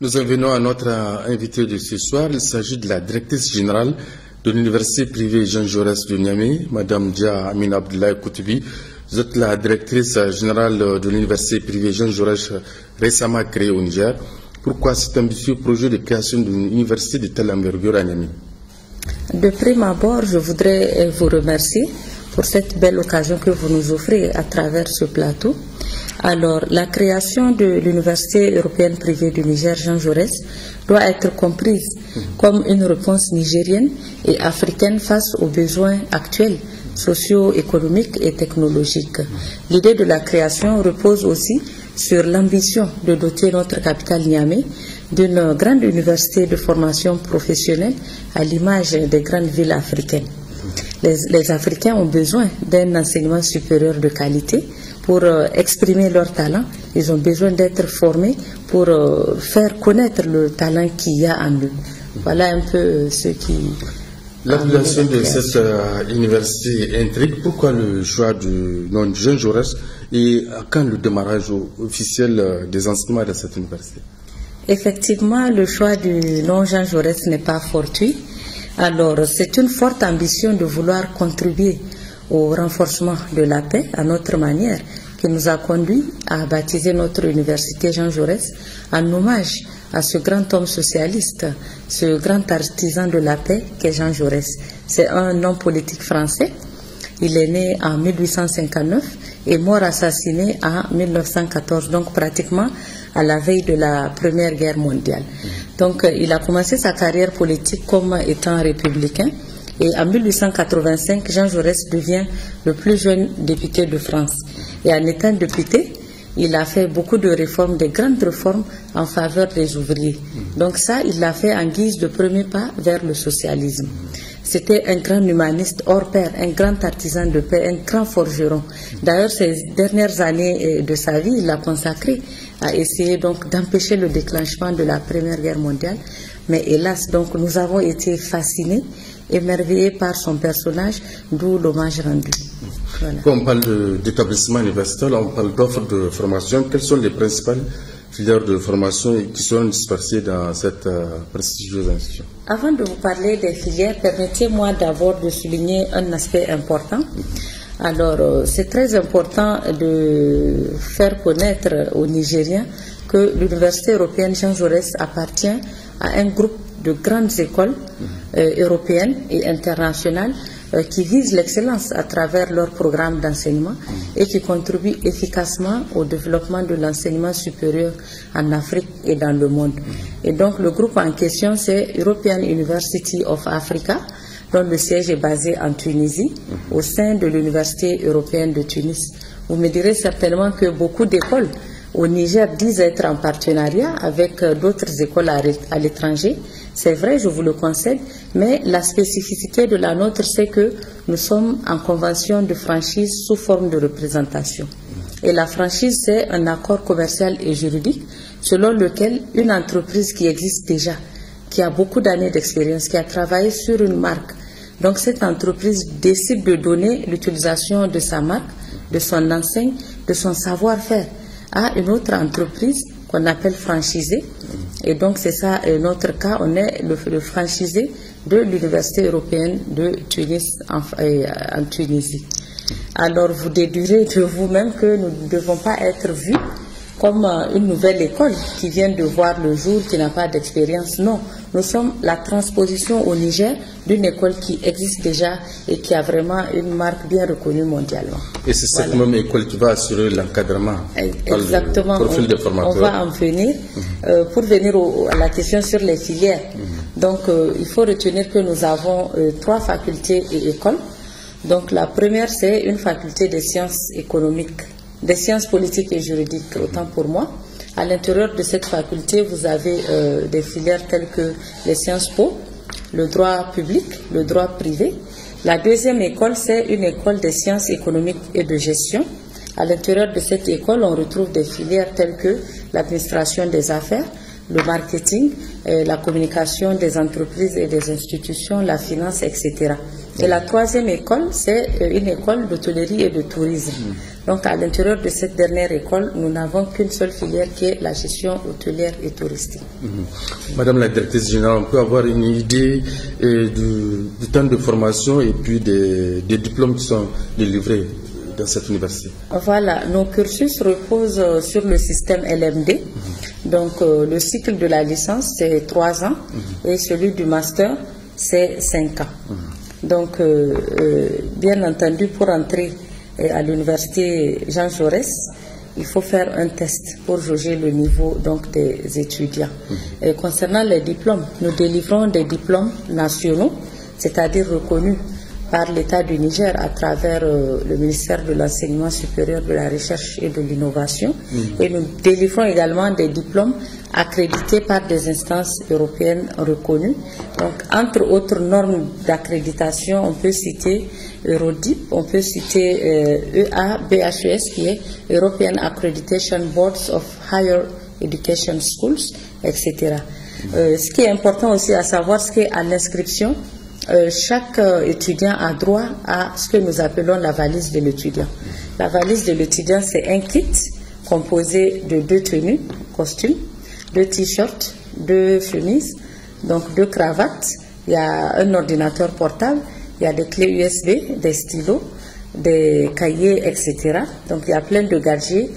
Nous en venons à notre invité de ce soir. Il s'agit de la directrice générale de l'université privée Jean Jaurès de Niamey, Madame Dia Amina Abdoulaye Koutubi. Vous êtes la directrice générale de l'université privée Jean Jaurès récemment créée au Niger. Pourquoi cet ambitieux projet de création d'une université de telle envergure à Niamey? De prime abord, je voudrais vous remercier pour cette belle occasion que vous nous offrez à travers ce plateau. Alors, la création de l'Université européenne privée du Niger, Jean Jaurès, doit être comprise comme une réponse nigérienne et africaine face aux besoins actuels, socio-économiques et technologiques. L'idée de la création repose aussi sur l'ambition de doter notre capitale Niamey d'une grande université de formation professionnelle à l'image des grandes villes africaines. Les Africains ont besoin d'un enseignement supérieur de qualité pour exprimer leur talent. Ils ont besoin d'être formés pour faire connaître le talent qu'il y a en eux. Voilà un peu ce qui... L'appellation de cette université intrigue. Pourquoi le choix du nom de Jean Jaurès et quand le démarrage officiel des enseignements de cette université? Effectivement, le choix du nom Jean Jaurès n'est pas fortuit. Alors, c'est une forte ambition de vouloir contribuer au renforcement de la paix à notre manière qui nous a conduit à baptiser notre université Jean Jaurès en hommage à ce grand homme socialiste, ce grand artisan de la paix qu'est Jean Jaurès. C'est un homme politique français. Il est né en 1859 et mort assassiné en 1914, donc pratiquement à la veille de la Première Guerre mondiale. Donc il a commencé sa carrière politique comme étant républicain et en 1885, Jean Jaurès devient le plus jeune député de France. Et en étant député, il a fait beaucoup de réformes, de grandes réformes en faveur des ouvriers. Donc ça, il l'a fait en guise de premier pas vers le socialisme. C'était un grand humaniste hors pair, un grand artisan de paix, un grand forgeron. D'ailleurs, ces dernières années de sa vie, il l'a consacré à essayer donc d'empêcher le déclenchement de la Première Guerre mondiale. Mais hélas, donc nous avons été fascinés, émerveillés par son personnage, d'où l'hommage rendu. Voilà. Quand on parle d'établissement universitaire, on parle d'offres de formation. Quelles sont les principales filières de formation qui seront dispersées dans cette prestigieuse institution? Avant de vous parler des filières, permettez-moi d'abord de souligner un aspect important. Alors, c'est très important de faire connaître aux Nigériens que l'Université européenne Jean Jaurès appartient à un groupe de grandes écoles européennes et internationales qui visent l'excellence à travers leurs programmes d'enseignement et qui contribuent efficacement au développement de l'enseignement supérieur en Afrique et dans le monde. Et donc le groupe en question, c'est European University of Africa, dont le siège est basé en Tunisie, au sein de l'Université européenne de Tunis. Vous me direz certainement que beaucoup d'écoles au Niger disent être en partenariat avec d'autres écoles à l'étranger. C'est vrai, je vous le concède, mais la spécificité de la nôtre, c'est que nous sommes en convention de franchise sous forme de représentation. Et la franchise, c'est un accord commercial et juridique selon lequel une entreprise qui existe déjà, qui a beaucoup d'années d'expérience, qui a travaillé sur une marque, donc cette entreprise décide de donner l'utilisation de sa marque, de son enseigne, de son savoir-faire à une autre entreprise qu'on appelle franchisé. Et donc c'est ça notre cas, on est le franchisé de l'Université européenne de Tunis en Tunisie. Alors vous déduirez de vous-même que nous ne devons pas être vus comme une nouvelle école qui vient de voir le jour, qui n'a pas d'expérience. Non, nous sommes la transposition au Niger d'une école qui existe déjà et qui a vraiment une marque bien reconnue mondialement. Et c'est cette même école qui va assurer l'encadrement. Exactement, le profil des formateurs. On va en venir. Pour venir à la question sur les filières, donc il faut retenir que nous avons 3 facultés et écoles. Donc la première, c'est une faculté des sciences économiques, des sciences politiques et juridiques, autant pour moi. À l'intérieur de cette faculté, vous avez des filières telles que les sciences po, le droit public, le droit privé. La deuxième école, c'est une école des sciences économiques et de gestion. À l'intérieur de cette école, on retrouve des filières telles que l'administration des affaires, le marketing, la communication des entreprises et des institutions, la finance, etc. Et la troisième école, c'est une école d'hôtellerie et de tourisme. Donc à l'intérieur de cette dernière école, nous n'avons qu'une seule filière qui est la gestion hôtelière et touristique. Madame la directrice générale, on peut avoir une idée du temps de formation et puis des diplômes qui sont délivrés dans cette université? Voilà, nos cursus reposent sur le système LMD. Donc le cycle de la licence, c'est 3 ans et celui du master, c'est 5 ans. Donc, bien entendu, pour entrer à l'université Jean Jaurès, il faut faire un test pour juger le niveau donc, des étudiants. Et concernant les diplômes, nous délivrons des diplômes nationaux, c'est-à-dire reconnus par l'État du Niger à travers le ministère de l'Enseignement supérieur, de la Recherche et de l'Innovation. Et nous délivrons également des diplômes accrédités par des instances européennes reconnues. Donc, entre autres normes d'accréditation, on peut citer Eurodip, on peut citer EABHES, qui est European Accreditation Boards of Higher Education Schools, etc. Ce qui est important aussi à savoir, c'est qu'à l'inscription, chaque étudiant a droit à ce que nous appelons la valise de l'étudiant. La valise de l'étudiant, c'est un kit composé de 2 tenues, costumes, 2 t-shirts, 2 chemises, donc 2 cravates. Il y a un ordinateur portable, il y a des clés USB, des stylos, des cahiers, etc. Donc il y a plein de gadgets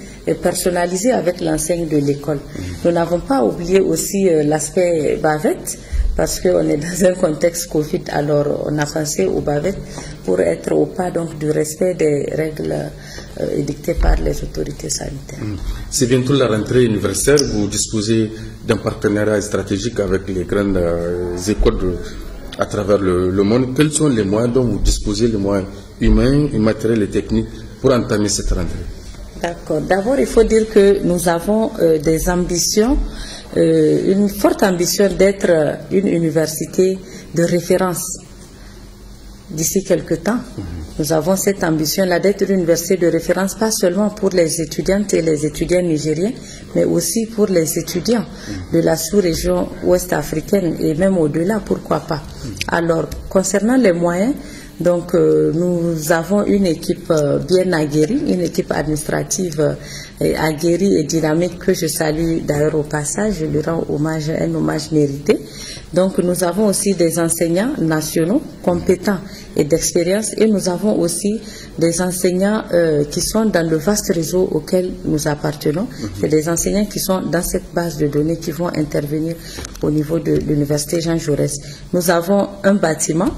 personnalisés avec l'enseigne de l'école. Nous n'avons pas oublié aussi l'aspect bavette, parce qu'on est dans un contexte Covid, alors on a pensé aux bavettes pour être au pas donc, du respect des règles édictées par les autorités sanitaires. C'est bientôt la rentrée universitaire, vous disposez d'un partenariat stratégique avec les grandes écoles à travers le monde. Quels sont les moyens dont vous disposez, les moyens humains, matériels et techniques pour entamer cette rentrée? D'accord. D'abord, il faut dire que nous avons des ambitions, une forte ambition d'être une université de référence d'ici quelques temps. Nous avons cette ambition-là d'être une université de référence, pas seulement pour les étudiantes et les étudiants nigériens, mais aussi pour les étudiants de la sous-région ouest-africaine et même au-delà, pourquoi pas. Alors, concernant les moyens, donc nous avons une équipe bien aguerrie, une équipe administrative aguerrie et dynamique que je salue d'ailleurs au passage, je lui rends hommage, un hommage mérité. Donc nous avons aussi des enseignants nationaux compétents et d'expérience, et nous avons aussi des enseignants qui sont dans le vaste réseau auquel nous appartenons. C'est des enseignants qui sont dans cette base de données qui vont intervenir au niveau de l'université Jean Jaurès. Nous avons un bâtiment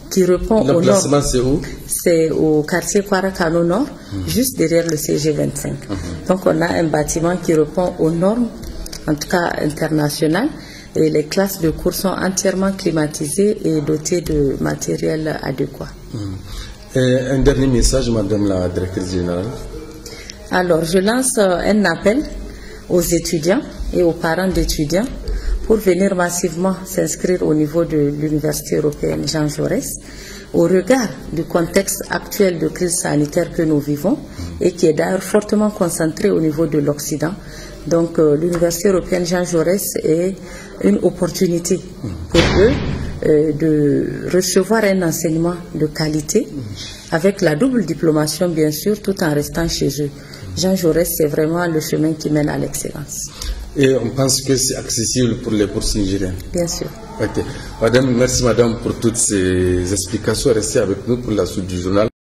qui répond au nord. L'emplacement, c'est où? C'est au quartier Kwarakano Nord, juste derrière le CG25. Donc on a un bâtiment qui répond aux normes, en tout cas internationales, et les classes de cours sont entièrement climatisées et dotées de matériel adéquat. Un dernier message, Madame la Directrice Générale. Alors, je lance un appel aux étudiants et aux parents d'étudiants pour venir massivement s'inscrire au niveau de l'Université européenne Jean Jaurès, au regard du contexte actuel de crise sanitaire que nous vivons et qui est d'ailleurs fortement concentré au niveau de l'Occident. Donc l'Université européenne Jean Jaurès est une opportunité pour eux de recevoir un enseignement de qualité avec la double diplomation bien sûr, tout en restant chez eux. Jean Jaurès, c'est vraiment le chemin qui mène à l'excellence. Et on pense que c'est accessible pour les bourses nigériennes? Bien sûr. Okay. Madame, merci madame pour toutes ces explications. Restez avec nous pour la suite du journal.